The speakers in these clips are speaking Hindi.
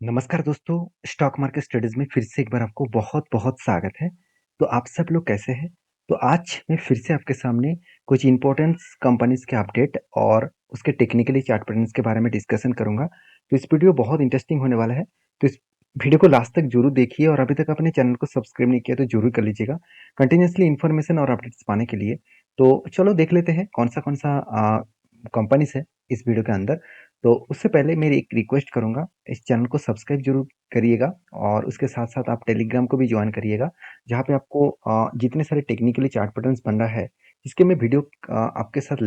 नमस्कार दोस्तों, स्टॉक मार्केट स्टडीज़ में फिर से एक बार आपको बहुत-बहुत स्वागत है। तो आप सब लोग कैसे हैं? तो आज मैं फिर से आपके सामने कुछ इम्पोर्टेंट्स कंपनीज़ के अपडेट और उसके टेक्निकली चार्ट पैटर्न्स के बारे में डिस्कशन करूँगा। तो इस वीडियो बहुत इंटरेस्टिंग होने वाला है। तो इस वीडियो को लास्ट तक ज़रूर देखिए और अभी तक अपने चैनल को सब्सक्राइब नहीं किया तो ज़रूर कर लीजिएगा, कंटिन्यूअसली इन्फॉर्मेशन और अपडेट्स पाने के लिए। तो चलो देख लेते हैं कौन-सा कंपनीज़ है इस वीडियो के अंदर। तो उससे पहले मेरी एक रिक्वेस्ट करूँगा, इस चैनल को सब्सक्राइब ज़रूर करिएगा और उसके साथ-साथ आप टेलीग्राम को भी जॉइन करिएगा, जहाँ पे आपको जितने सारे टेक्निकली चार्ट पैटर्न्स बन रहा है, जिसके मैं वीडियो आपके साथ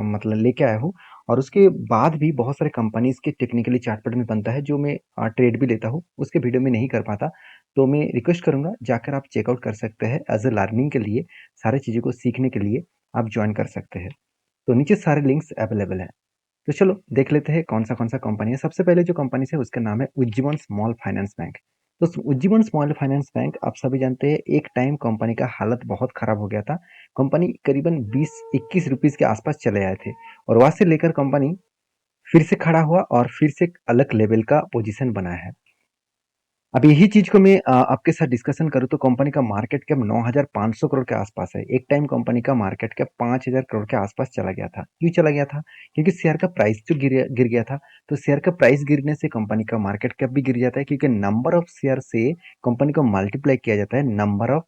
मतलब लेके आया हूँ और उसके बाद भी बहुत सारे कंपनीज़ के टेक्निकली चार्ट पैटर्न बनता है, जो मैं ट्रेड भी लेता हूँ, उसके वीडियो में नहीं कर पाता। तो मैं रिक्वेस्ट करूँगा, जाकर आप चेकआउट कर सकते हैं एज़ अ लर्निंग के लिए, सारी चीज़ों को सीखने के लिए आप जॉइन कर सकते हैं। तो नीचे सारे लिंक्स अवेलेबल हैं। तो चलो देख लेते हैं कौन सा कंपनी है। सबसे पहले जो कंपनी है उसका नाम है उज्जीवन स्मॉल फाइनेंस बैंक। तो उज्जीवन स्मॉल फाइनेंस बैंक आप सभी जानते हैं, एक टाइम कंपनी का हालत बहुत खराब हो गया था। कंपनी करीबन 20-21 रुपीस के आसपास चले आए थे और वहां से लेकर कंपनी फिर से खड़ा हुआ और फिर से एक अलग लेवल का पोजीशन बना है। अब यही चीज को मैं आपके साथ डिस्कशन करूँ तो कंपनी का मार्केट कैप 9,500 करोड़ के आसपास है। एक टाइम कंपनी का मार्केट कैप 5,000 करोड़ के आसपास चला गया था। क्यों चला गया था? क्योंकि शेयर का प्राइस जो गिर गया था। तो शेयर का प्राइस गिरने से कंपनी का मार्केट कैप भी गिर जाता है, क्योंकि नंबर ऑफ शेयर से कंपनी को मल्टीप्लाई किया जाता है नंबर ऑफ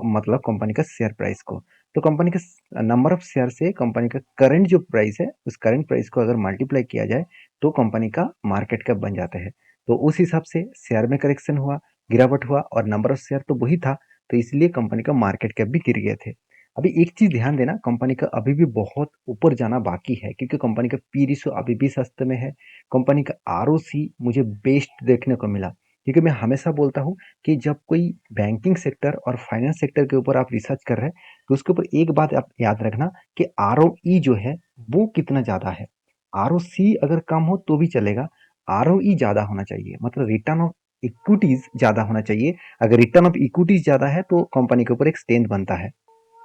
मतलब कंपनी का शेयर प्राइस को। तो कंपनी का नंबर ऑफ शेयर से कंपनी का करंट जो प्राइस है, उस करंट प्राइस को अगर मल्टीप्लाई किया जाए तो कंपनी का मार्केट कैप बन जाता है। तो उस हिसाब से शेयर में करेक्शन हुआ, गिरावट हुआ और नंबर ऑफ शेयर तो वही था, तो इसलिए कंपनी का मार्केट कैप भी गिर गए थे। अभी एक चीज ध्यान देना, कंपनी का अभी भी बहुत ऊपर जाना बाकी है, क्योंकि कंपनी का पी रेशियो अभी भी सस्ते में है। कंपनी का आरओसी मुझे बेस्ट देखने को मिला, क्योंकि मैं हमेशा बोलता हूँ कि जब कोई बैंकिंग सेक्टर और फाइनेंस सेक्टर के ऊपर आप रिसर्च कर रहे हैं, तो उसके ऊपर एक बात आप याद रखना कि आरओई जो है वो कितना ज्यादा है। आरओसी अगर कम हो तो भी चलेगा, आरओई ज्यादा होना चाहिए, मतलब रिटर्न ऑफ इक्विटीज ज्यादा होना चाहिए। अगर रिटर्न ऑफ इक्विटीज ज्यादा है तो कंपनी के ऊपर एक स्ट्रेंथ बनता है।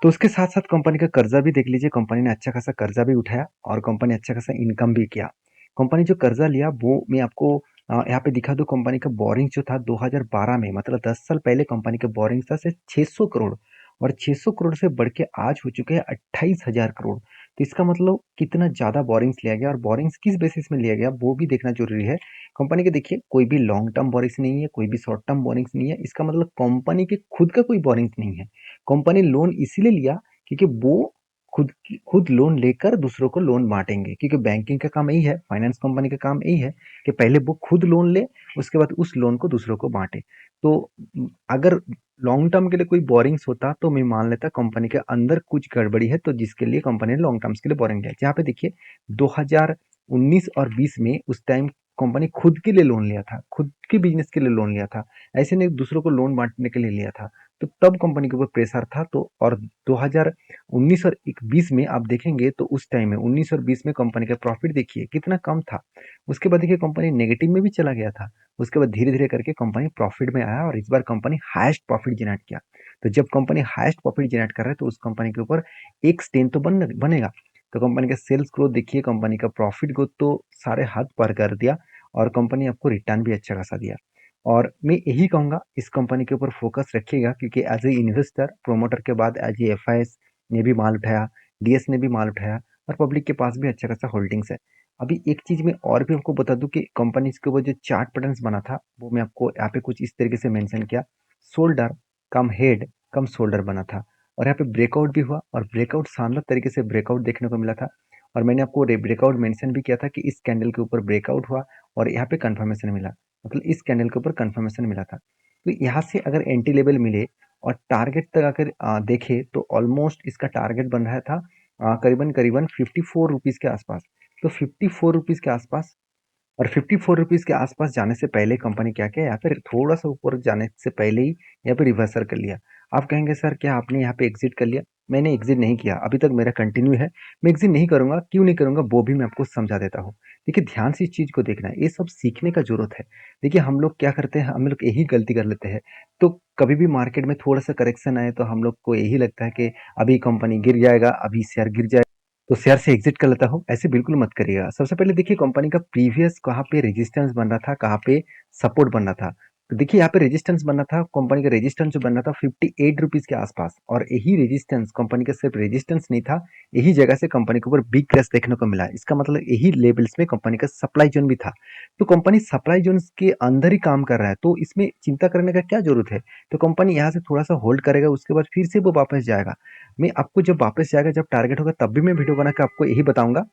तो उसके साथ साथ कंपनी का कर्जा भी देख लीजिए, कंपनी ने अच्छा खासा कर्जा भी उठाया और कंपनी अच्छा खासा इनकम भी किया। कंपनी जो कर्जा लिया वो मैं आपको यहाँ पे दिखा दूं। कंपनी का बोरिंग जो था 2012 में, मतलब 10 साल पहले कंपनी का बोरिंग था सिर्फ 600 करोड़, और 600 करोड़ से बढ़ के आज हो चुके हैं 28,000 करोड़। तो इसका मतलब कितना ज्यादा बोरिंग्स लिया गया, और बोरिंग्स किस बेसिस में लिया गया वो भी देखना जरूरी है। कंपनी के देखिए, कोई भी लॉन्ग टर्म बोरिंग्स नहीं है, कोई भी शॉर्ट टर्म बोरिंग्स नहीं है। इसका मतलब कंपनी के खुद का कोई बोरिंग्स नहीं है। कंपनी लोन इसीलिए लिया क्योंकि वो खुद लोन लेकर दूसरों को लोन बांटेंगे, क्योंकि बैंकिंग का काम यही है, फाइनेंस कंपनी का काम यही है कि पहले वो खुद लोन ले, उसके बाद उस लोन को दूसरों को बांटे। तो अगर लॉन्ग टर्म के लिए कोई बोरिंग्स होता तो मैं मान लेता कंपनी के अंदर कुछ गड़बड़ी है, तो जिसके लिए कंपनी ने लॉन्ग टर्म्स के लिए बोरिंग लिया। जहाँ पे देखिए 2019 और 20 में उस टाइम कंपनी खुद के लिए लोन लिया था, खुद के बिजनेस के लिए लोन लिया था, ऐसे नहीं दूसरों को लोन बांटने के लिए लिया था। तो तब कंपनी के ऊपर प्रेशर था। तो और 2019 और 20 में आप देखेंगे तो उस टाइम में 19 और 20 में कंपनी का प्रॉफिट देखिए कितना कम था। उसके बाद देखिए कंपनी नेगेटिव में भी चला गया था। उसके बाद धीरे धीरे करके कंपनी प्रॉफिट में आया और इस बार कंपनी हाईएस्ट प्रॉफिट जनरेट किया। तो जब कंपनी हाईएस्ट प्रॉफिट जनरेट कर रहा है तो उस कंपनी के ऊपर एक स्टेन तो बनेगा। तो कंपनी का सेल्स ग्रोथ देखिए, कंपनी का प्रॉफिट ग्रोथ तो सारे हद पार कर दिया, और कंपनी आपको रिटर्न भी अच्छा खासा दिया। और मैं यही कहूंगा इस कंपनी के ऊपर फोकस रखिएगा, क्योंकि एज ए इन्वेस्टर, प्रोमोटर के बाद एज ए एफआईएस ने भी माल उठाया, डीएस ने भी माल उठाया, और पब्लिक के पास भी अच्छा खासा होल्डिंग्स है। अभी एक चीज मैं और भी आपको बता दूं कि कंपनी के ऊपर जो चार्ट पैटर्न्स बना था वो मैं आपको यहाँ पे कुछ इस तरीके से मेंशन किया। शोल्डर कम हेड कम शोल्डर बना था, और यहाँ पे ब्रेकआउट भी हुआ, और ब्रेकआउट शानदार तरीके से ब्रेकआउट देखने को मिला था। और मैंने आपको ब्रेकआउट मेंशन भी किया था कि इस कैंडल के ऊपर ब्रेकआउट हुआ और यहाँ पे कंफर्मेशन मिला, मतलब इस कैंडल के ऊपर कंफर्मेशन मिला था। तो यहाँ से अगर एंटी लेवल मिले और टारगेट तक अगर देखे तो ऑलमोस्ट इसका टारगेट बन रहा था करीबन करीबन 54 रुपीज के आसपास। तो 54 रुपीज के आसपास, और 54 रुपीज के आसपास जाने से पहले कंपनी क्या किया, यहाँ पे थोड़ा सा ऊपर जाने से पहले ही यहाँ पे रिवर्सल कर लिया। आप कहेंगे सर क्या आपने यहाँ पे एग्जिट कर लिया? मैंने एग्जिट नहीं किया, अभी तक मेरा कंटिन्यू है। मैं एग्जिट नहीं करूंगा, क्यों नहीं करूंगा वो भी मैं आपको समझा देता हूँ। देखिए ध्यान से इस चीज को देखना है, ये सब सीखने का जरूरत है। देखिए हम लोग क्या करते हैं, हम लोग यही गलती कर लेते हैं। तो कभी भी मार्केट में थोड़ा सा करेक्शन आए तो हम लोग को यही लगता है कि अभी कंपनी गिर जाएगा, अभी शेयर गिर जाएगा, तो शेयर से एग्जिट कर लेता हूँ, ऐसे बिल्कुल मत करिएगा। सबसे पहले देखिए कंपनी का प्रीवियस कहाँ पे रेजिस्टेंस बन रहा था, कहाँ पे सपोर्ट बन रहा था। तो देखिए यहाँ पे रेजिस्टेंस बन रहा था, कंपनी का रेजिस्टेंस जो बन रहा था 58 रुपीज के आसपास, और यही रेजिस्टेंस कंपनी का सिर्फ रेजिस्टेंस नहीं था, यही जगह से कंपनी के ऊपर बिग क्रैश देखने को मिला। इसका मतलब यही लेवल्स में कंपनी का सप्लाई जोन भी था। तो कंपनी सप्लाई जोन के अंदर ही काम कर रहा है, तो इसमें चिंता करने का क्या जरूरत है। तो कंपनी यहाँ से थोड़ा सा होल्ड करेगा, उसके बाद फिर से वो वापस जाएगा। मैं आपको जब वापस जाएगा, जब टारगेट होगा, तब भी मैं वीडियो बना के आपको यही बताऊंगा।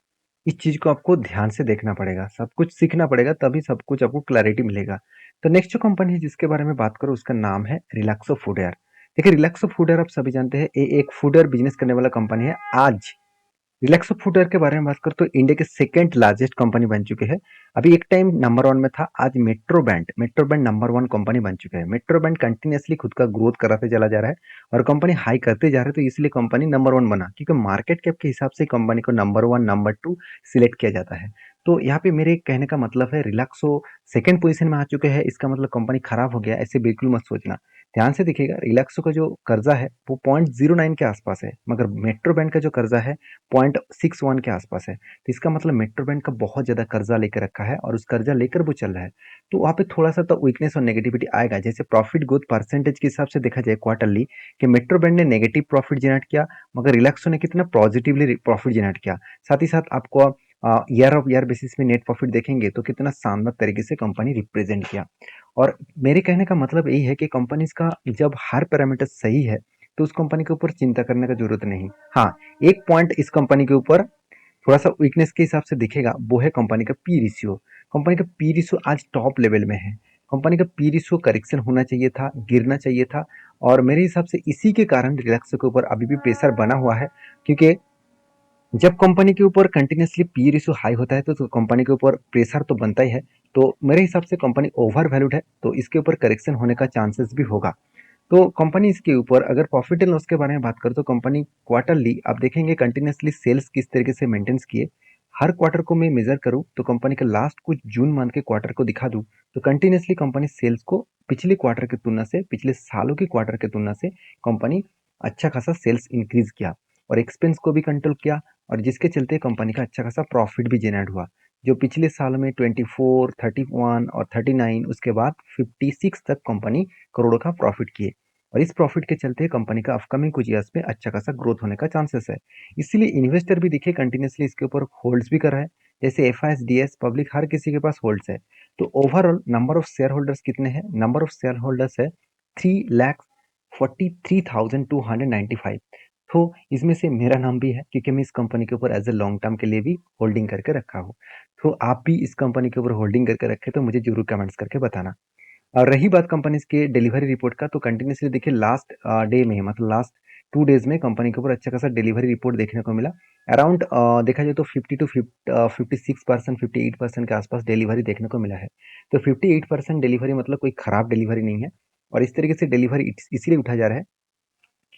इस चीज को आपको ध्यान से देखना पड़ेगा, सब कुछ सीखना पड़ेगा, तभी सब कुछ आपको क्लैरिटी मिलेगा। तो नेक्स्ट जो कंपनी है जिसके बारे में बात करूँ, उसका नाम है रिलैक्सो फूडवेयर। देखिए रिलैक्सो फूडवेयर आप सभी जानते हैं, ये एक फूडवेयर बिजनेस करने वाला कंपनी है। आज रिलैक्सो फुटवेयर के बारे में बात करें तो इंडिया के सेकंड लार्जेस्ट कंपनी बन चुके हैं। अभी एक टाइम नंबर वन में था, आज metro band number one company बन चुका है। मेट्रो बैंड कंटिन्यूसली खुद का ग्रोथ कराते चला जा रहा है और कंपनी हाई करते जा रहे हैं, तो इसलिए कंपनी नंबर वन बना, क्योंकि मार्केट कैप के हिसाब से कंपनी को number one number two select किया जाता है। तो यहाँ पे मेरे कहने का मतलब है, रिलैक्सो सेकंड पोजीशन में आ चुके हैं, इसका मतलब कंपनी खराब हो गया, ऐसे बिल्कुल मत सोचना। ध्यान से देखिएगा, रिलैक्सो का जो कर्जा है वो 0.09 के आसपास है, मगर मेट्रो बैंक का जो कर्जा है 0.61 के आसपास है। तो इसका मतलब मेट्रो बैंक का बहुत ज़्यादा कर्जा लेकर रखा है और उस कर्जा लेकर वो चल रहा है। तो वहाँ पे थोड़ा-सा तो वीकनेस और नेगेटिविटी आएगा। जैसे प्रॉफिट ग्रोथ परसेंटेज के हिसाब से देखा जाए क्वार्टरली, कि मेट्रो बैंक ने नेगेटिव प्रॉफिट जनरेट किया, मगर रिलैक्सो ने कितना पॉजिटिवली प्रॉफिट जनरेट किया। साथ ही साथ आपको ईयर ऑफ ईयर बेसिस में नेट प्रॉफिट देखेंगे तो कितना शानदार तरीके से कंपनी रिप्रेजेंट किया। और मेरे कहने का मतलब यही है कि कंपनीज का जब हर पैरामीटर सही है, तो उस कंपनी के ऊपर चिंता करने का जरूरत नहीं। हाँ, एक पॉइंट इस कंपनी के ऊपर थोड़ा सा वीकनेस के हिसाब से दिखेगा, वो है कंपनी का पी रेशियो। कंपनी का पी रेशियो आज टॉप लेवल में है। कंपनी का पी रेशियो करेक्शन होना चाहिए था, गिरना चाहिए था, और मेरे हिसाब से इसी के कारण रिलैक्सो के ऊपर अभी भी प्रेशर बना हुआ है। क्योंकि जब कंपनी के ऊपर कंटिन्यूसली पी रेशियो हाई होता है तो कंपनी के ऊपर प्रेशर तो बनता ही है। तो मेरे हिसाब से कंपनी ओवर वैल्यूड है, तो इसके ऊपर करेक्शन होने का चांसेस भी होगा। तो कंपनी इसके ऊपर अगर प्रॉफिट एंड लॉस के बारे में बात करें, तो कंपनी क्वार्टरली आप देखेंगे कंटिन्यूसली सेल्स किस तरीके से मेंटेन किए। हर क्वार्टर को मैं मेजर करूं तो कंपनी के लास्ट कुछ जून मंथ के क्वार्टर को दिखा दूं, तो कंटिन्यूसली कंपनी सेल्स को पिछले क्वार्टर की तुलना से, पिछले सालों के क्वार्टर की तुलना से कंपनी अच्छा खासा सेल्स इंक्रीज किया और एक्सपेंस को भी कंट्रोल किया, और जिसके चलते कंपनी का अच्छा खासा प्रॉफिट भी जनरेट हुआ। जो पिछले साल में 24, 31 और 39, उसके बाद 56 तक कंपनी करोड़ों का प्रॉफिट किए, और इस प्रॉफिट के चलते कंपनी का अपकमिंग कुछ ईयर्स में अच्छा खासा ग्रोथ होने का चांसेस है। इसीलिए इन्वेस्टर भी देखिए कंटिन्यूसली इसके ऊपर होल्ड्स भी कर रहा है। जैसे F I D S public हर किसी के पास होल्ड्स है। तो overall number of share holders कितने हैं? नंबर ऑफ शेयर होल्डर्स है 3,43,295। तो इसमें से मेरा नाम भी है, क्योंकि मैं इस कंपनी के ऊपर एज ए लॉन्ग टर्म के लिए भी होल्डिंग करके रखा हूँ। तो आप भी इस कंपनी के ऊपर होल्डिंग करके रखे तो मुझे जरूर कमेंट्स करके बताना। और रही बात कंपनीज के डिलीवरी रिपोर्ट का, तो कंटिन्यूसली देखिए लास्ट डे में, मतलब लास्ट 2 डेज में कंपनी के ऊपर अच्छा खासा डिलीवरी रिपोर्ट देखने को मिला। अराउंड देखा जाए तो 56%, 58% के आसपास डिलीवरी देखने को मिला है। तो 58% डिलीवरी मतलब कोई खराब डिलीवरी नहीं है, और इस तरीके से डिलीवरी इसीलिए उठा जा रहा है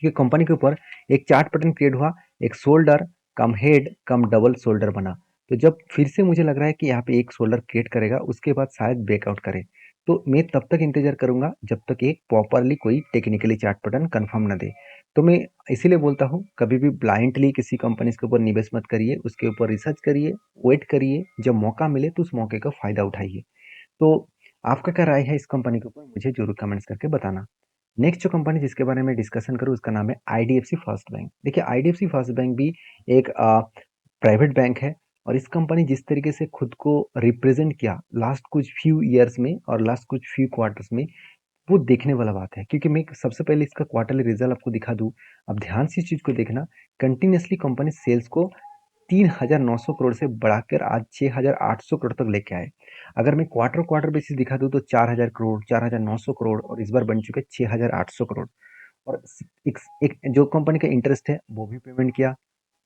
क्योंकि कंपनी के ऊपर एक चार्ट पैटर्न क्रिएट हुआ, एक शोल्डर कम हेड कम डबल शोल्डर बना। तो जब फिर से मुझे लग रहा है कि यहाँ पे एक शोल्डर क्रिएट करेगा, उसके बाद शायद ब्रेकआउट करे, तो मैं तब तक इंतजार करूंगा जब तक एक प्रॉपरली कोई टेक्निकली चार्ट पैटर्न कंफर्म ना दे। तो मैं इसीलिए बोलता हूँ, कभी भी ब्लाइंडली किसी कंपनी के ऊपर निवेश मत करिए, उसके ऊपर रिसर्च करिए, वेट करिए, जब मौका मिले तो उस मौके का फायदा उठाइए। तो आपका क्या राय है इस कंपनी के ऊपर, मुझे जरूर कमेंट्स करके बताना। नेक्स्ट जो कंपनी जिसके बारे में डिस्कशन करूँ, उसका नाम है आईडीएफसी फर्स्ट बैंक। देखिए आईडीएफसी फर्स्ट बैंक भी एक प्राइवेट बैंक है, और इस कंपनी जिस तरीके से खुद को रिप्रेजेंट किया लास्ट कुछ फ्यू ईयर्स में और लास्ट कुछ फ्यू क्वार्टर्स में, वो देखने वाला बात है। क्योंकि मैं सबसे पहले इसका क्वार्टरली रिजल्ट आपको दिखा दूं, अब ध्यान से इस चीज को देखना। कंटिन्यूसली कंपनी सेल्स को 3,900 करोड़ से बढ़ाकर आज 6,800 करोड़ तक लेके आए। अगर मैं क्वार्टर क्वार्टर बेसिस दिखा दूं तो 4,000 करोड़, 4,900 करोड़, और इस बार बन चुके 6,800 करोड़। और एक जो कंपनी का इंटरेस्ट है वो भी पेमेंट किया,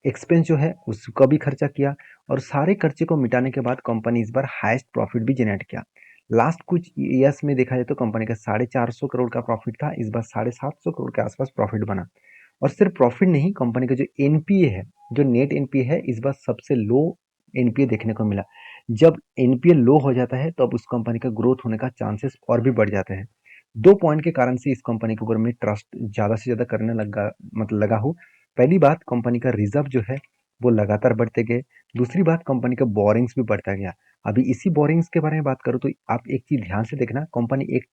एक्सपेंस जो है उसका भी खर्चा किया, और सारे खर्चे को मिटाने के बाद कंपनी इस बार हाईएस्ट प्रॉफिट भी जनरेट किया। लास्ट कुछ ईयर्स में देखा जाए तो कंपनी का 450 करोड़ का प्रॉफिट था, इस बार 750 करोड़ के आसपास प्रॉफिट बना। और सिर्फ प्रॉफिट नहीं, कंपनी का जो एनपीए है, जो नेट एनपीए है, इस बार सबसे लो एनपीए देखने को मिला। जब एनपीए लो हो जाता है तो अब उस कंपनी का ग्रोथ होने का चांसेस और भी बढ़ जाते हैं। 2 पॉइंट के कारण से इस कंपनी के ऊपर मैं ट्रस्ट ज्यादा से ज्यादा करने लगा, मतलब लगा हूँ। पहली बात, कंपनी का रिजर्व जो है वो लगातार बढ़ते गए। दूसरी बात, कंपनी का बोरिंग्स भी बढ़ता गया। अभी इसी बोरिंग्स के बारे में बात करूँ तो आप एक चीज़ ध्यान से देखना, कंपनी एक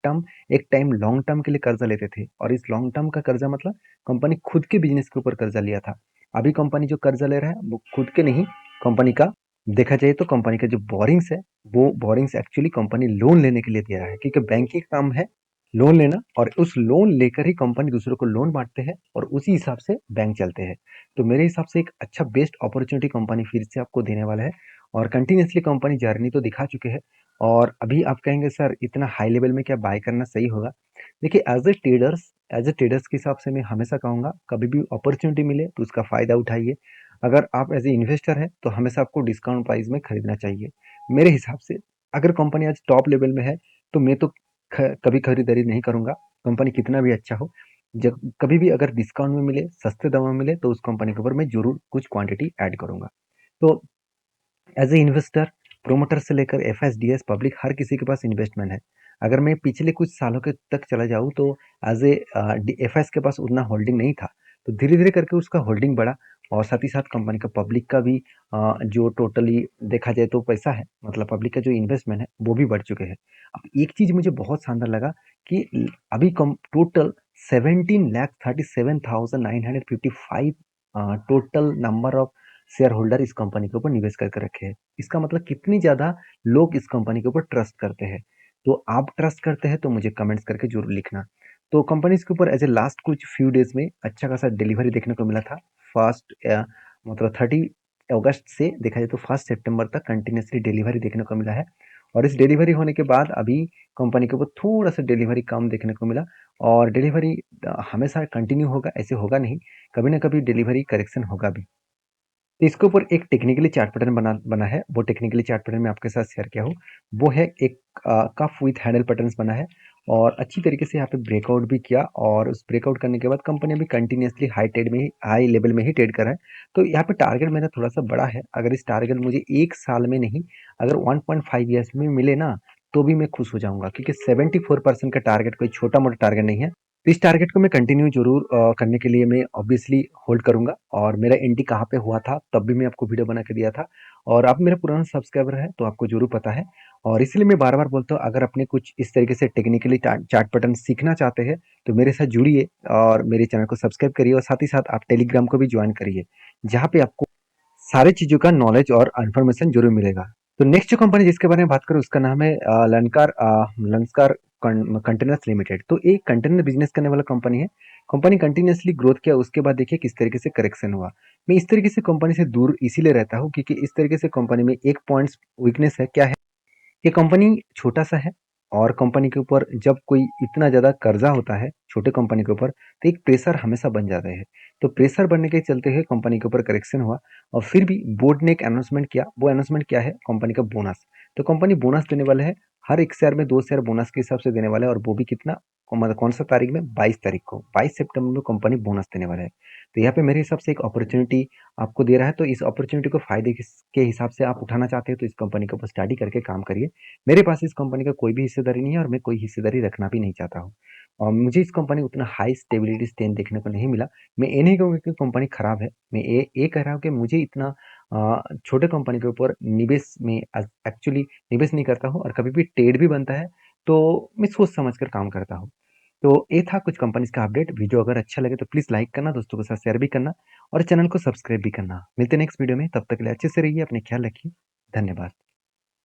टाइम लॉन्ग टर्म के लिए कर्जा लेते थे, और इस लॉन्ग टर्म का कर्जा मतलब कंपनी खुद के बिजनेस के ऊपर कर्जा लिया था। अभी कंपनी जो कर्जा ले रहा है वो खुद के नहीं, कंपनी का देखा जाए तो कंपनी का जो बोरिंग्स है, वो बोरिंग्स एक्चुअली कंपनी लोन लेने के लिए दे रहा है, क्योंकि बैंक का काम है लोन लेना, और उस लोन लेकर ही कंपनी दूसरों को लोन बांटते हैं और उसी हिसाब से बैंक चलते हैं। तो मेरे हिसाब से एक अच्छा बेस्ट अपॉर्चुनिटी कंपनी फिर से आपको देने वाला है, और कंटिन्यूसली कंपनी जर्नी तो दिखा चुके हैं। और अभी आप कहेंगे सर इतना हाई लेवल में क्या बाय करना सही होगा? देखिए, एज ए ट्रेडर्स के हिसाब से मैं हमेशा कहूँगा, कभी भी अपॉर्चुनिटी मिले तो उसका फ़ायदा उठाइए। अगर आप एज ए इन्वेस्टर हैं तो हमेशा आपको डिस्काउंट प्राइस में खरीदना चाहिए। मेरे हिसाब से अगर कंपनी आज टॉप लेवल में है तो मैं तो कभी खरीदारी नहीं करूँगा, कंपनी कितना भी अच्छा हो। जब कभी भी अगर डिस्काउंट में मिले, सस्ते दामों में मिले, तो उस कंपनी के ऊपर मैं ज़रूर कुछ क्वांटिटी ऐड करूँगा। तो एज ए इन्वेस्टर, प्रोमोटर से लेकर एफएसडीएस पब्लिक, हर किसी के पास इन्वेस्टमेंट है। अगर मैं पिछले कुछ सालों के तक चला जाऊँ तो एज ए एफएस के पास उतना होल्डिंग नहीं था, तो धीरे धीरे करके उसका होल्डिंग बढ़ा, और साथ ही साथ कंपनी का पब्लिक का भी जो टोटली देखा जाए तो पैसा है, मतलब पब्लिक का जो इन्वेस्टमेंट है वो भी बढ़ चुके हैं। अब एक चीज़ मुझे बहुत शानदार लगा कि अभी कम total 17,37,955 total number of share holder इस कंपनी के ऊपर निवेश करके रखे हैं। इसका मतलब कितनी ज़्यादा लोग इस कंपनी के ऊपर ट्रस्ट करते हैं। तो आप ट्रस्ट करते हैं तो मुझे कमेंट्स करके ज़रूर लिखना। तो कंपनीज़ के ऊपर एज़ ए लास्ट कुछ फ्यू डेज़ में अच्छा खासा डिलीवरी देखने को मिला था। फर्स्ट मतलब 30 अगस्त से देखा जाए तो 1 सितंबर तक कंटिन्यूअसली डिलीवरी देखने को मिला है, और इस डिलीवरी होने के बाद अभी कंपनी के ऊपर थोड़ा-सा डिलीवरी कम देखने को मिला, और डिलीवरी हमेशा कंटिन्यू होगा ऐसे होगा नहीं, कभी न कभी डिलीवरी करेक्शन होगा भी। तो इसके ऊपर एक टेक्निकली चार्ट पैटर्न बना बना है, वो टेक्निकली चार्ट पैटर्न मैं आपके साथ शेयर किया हूँ। वो है एक कफ विथ हैंडल पैटर्न्स बना है, और अच्छी तरीके से यहाँ पे ब्रेकआउट भी किया, और उस ब्रेकआउट करने के बाद कंपनी अभी कंटिन्यूअसली हाई लेवल में ही ट्रेड कर रहा है। तो यहाँ पे टारगेट मेरा थोड़ा सा बड़ा है, अगर इस टारगेट मुझे एक साल में नहीं, अगर 1.5 ईयर्स में मिले ना, तो भी मैं खुश हो जाऊंगा, क्योंकि 74% का टारगेट कोई छोटा मोटा टारगेट नहीं है। तो इस टारगेट को मैं कंटिन्यू जरूर करने के लिए मैं ऑब्वियसली होल्ड करूंगा, और मेरा एंट्री कहाँ पे हुआ था तब भी मैं आपको वीडियो बना के दिया था, और आप मेरा पुराना सब्सक्राइबर है तो आपको जरूर पता है। और इसलिए मैं बार बार बोलता हूँ, अगर अपने कुछ इस तरीके से टेक्निकली चार्ट पैटर्न सीखना चाहते हैं तो मेरे साथ जुड़िए, और मेरे चैनल को सब्सक्राइब करिए, और साथ ही साथ आप टेलीग्राम को भी ज्वाइन करिए, जहाँ पे आपको सारी चीज़ों का नॉलेज और इन्फॉर्मेशन ज़रूर मिलेगा। तो नेक्स्ट जो कंपनी जिसके बारे में बात करूँ उसका नाम है लंसकार कंटेनर्स लिमिटेड। तो एक कंटेनर बिजनेस करने वाला कंपनी है। कंपनी कंटिन्यूअसली ग्रोथ किया, उसके बाद देखिए किस तरीके से करेक्शन हुआ। मैं इस तरीके से कंपनी से दूर इसीलिए रहता हूँ क्योंकि इस तरीके से कंपनी में एक पॉइंट्स वीकनेस है, क्या है? ये कंपनी छोटा सा है, और कंपनी के ऊपर जब कोई इतना ज़्यादा कर्जा होता है छोटे कंपनी के ऊपर, तो एक प्रेशर हमेशा बन जाता है। तो प्रेशर बनने के चलते हुए कंपनी के ऊपर करेक्शन हुआ, और फिर भी बोर्ड ने एक अनाउंसमेंट किया। वो अनाउंसमेंट क्या है? कंपनी का बोनस। तो कंपनी बोनस देने वाला है, हर एक शेयर में 2 शेयर बोनस के हिसाब से देने वाला है, और वो भी कितना, मतलब कौन सा तारीख में? 22 तारीख को, 22 सितंबर में कंपनी बोनस देने वाला है। तो यहाँ पे मेरे हिसाब से एक अपॉर्चुनिटी आपको दे रहा है, तो इस अपॉर्चुनिटी को फायदे के हिसाब से आप उठाना चाहते हैं तो इस कंपनी के ऊपर स्टडी करके काम करिए। मेरे पास इस कंपनी का कोई भी हिस्सेदारी नहीं है, और मैं कोई हिस्सेदारी रखना भी नहीं चाहता हूँ, और मुझे इस कंपनी उतना हाई स्टेबिलिटी स्ट्रेंथ देखने को नहीं मिला। मैं ये नहीं कहूँगा कि कंपनी खराब है, मैं ये कह रहा हूँ कि मुझे इतना छोटे कंपनी के ऊपर निवेश में एक्चुअली निवेश नहीं करता हूँ, और कभी भी ट्रेड भी बनता है तो मैं सोच समझ कर काम करता हूँ। तो ये था कुछ कंपनीज का अपडेट। वीडियो अगर अच्छा लगे तो प्लीज़ लाइक करना, दोस्तों के साथ शेयर भी करना, और चैनल को सब्सक्राइब भी करना। मिलते हैं नेक्स्ट वीडियो में, तब तक के लिए अच्छे से रहिए, अपने ख्याल रखिए। धन्यवाद।